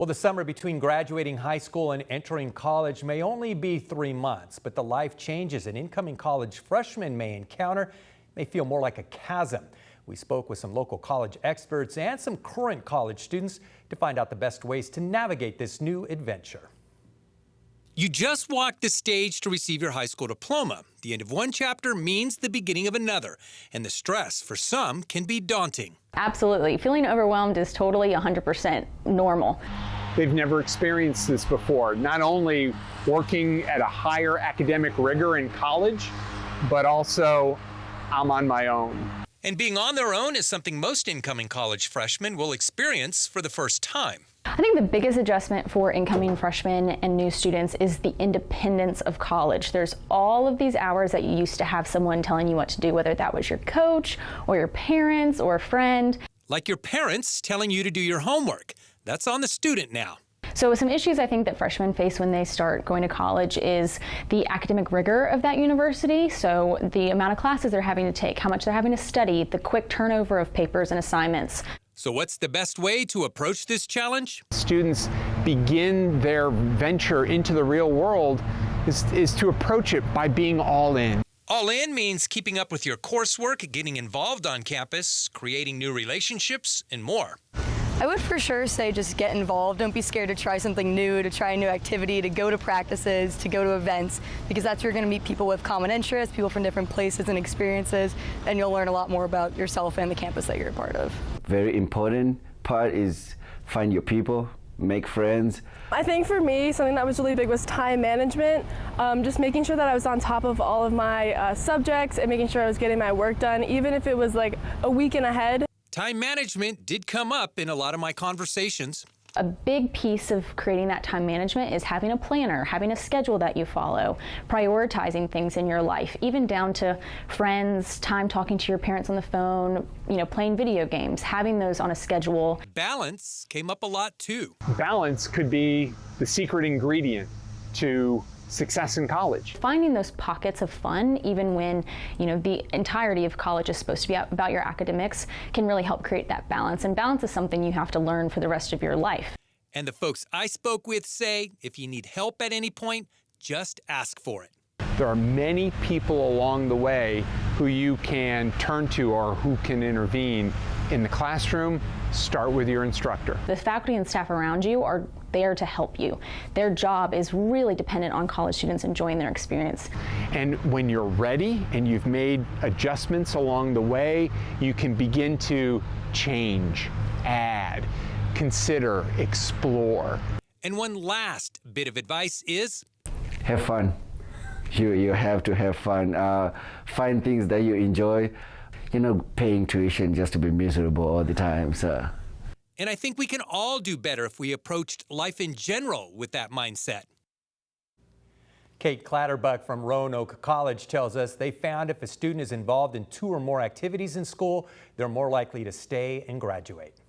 Well, the summer between graduating high school and entering college may only be 3 months, but the life changes an incoming college freshman may encounter may feel more like a chasm. We spoke with some local college experts and some current college students to find out the best ways to navigate this new adventure. You just walked the stage to receive your high school diploma. The end of one chapter means the beginning of another, and the stress for some can be daunting. Absolutely. Feeling overwhelmed is totally 100% normal. They've never experienced this before, not only working at a higher academic rigor in college, but also I'm on my own. And being on their own is something most incoming college freshmen will experience for the first time. I think the biggest adjustment for incoming freshmen and new students is the independence of college. There's all of these hours that you used to have someone telling you what to do, whether that was your coach or your parents or a friend. Like your parents telling you to do your homework. That's on the student now. So some issues I think that freshmen face when they start going to college is the academic rigor of that university. So the amount of classes they're having to take, how much they're having to study, the quick turnover of papers and assignments. So what's the best way to approach this challenge? Students begin their venture into the real world is to approach it by being all in. All in means keeping up with your coursework, getting involved on campus, creating new relationships, and more. I would for sure say just get involved. Don't be scared to try something new, to try a new activity, to go to practices, to go to events, because that's where you're going to meet people with common interests, people from different places and experiences, and you'll learn a lot more about yourself and the campus that you're a part of. Very important part is find your people, make friends. I think for me, something that was really big was time management. Just making sure that I was on top of all of my subjects and making sure I was getting my work done, even if it was like a weekend ahead. Time management did come up in a lot of my conversations. A big piece of creating that time management is having a planner, having a schedule that you follow, prioritizing things in your life, even down to friends, time talking to your parents on the phone, playing video games, having those on a schedule. Balance came up a lot too. Balance could be the secret ingredient to success in college. Finding those pockets of fun, even when the entirety of college is supposed to be about your academics, can really help create that balance. And balance is something you have to learn for the rest of your life. And the folks I spoke with say, if you need help at any point, just ask for it. There are many people along the way who you can turn to or who can intervene. In the classroom, start with your instructor. The faculty and staff around you are there to help you. Their job is really dependent on college students enjoying their experience. And when you're ready and you've made adjustments along the way, you can begin to change, add, consider, explore. And one last bit of advice is, Have fun. You have to have fun. Find things that you enjoy. Paying tuition just to be miserable all the time. So. And I think we can all do better if we approached life in general with that mindset. Kate Clatterbuck from Roanoke College tells us they found if a student is involved in 2 or more activities in school, they're more likely to stay and graduate.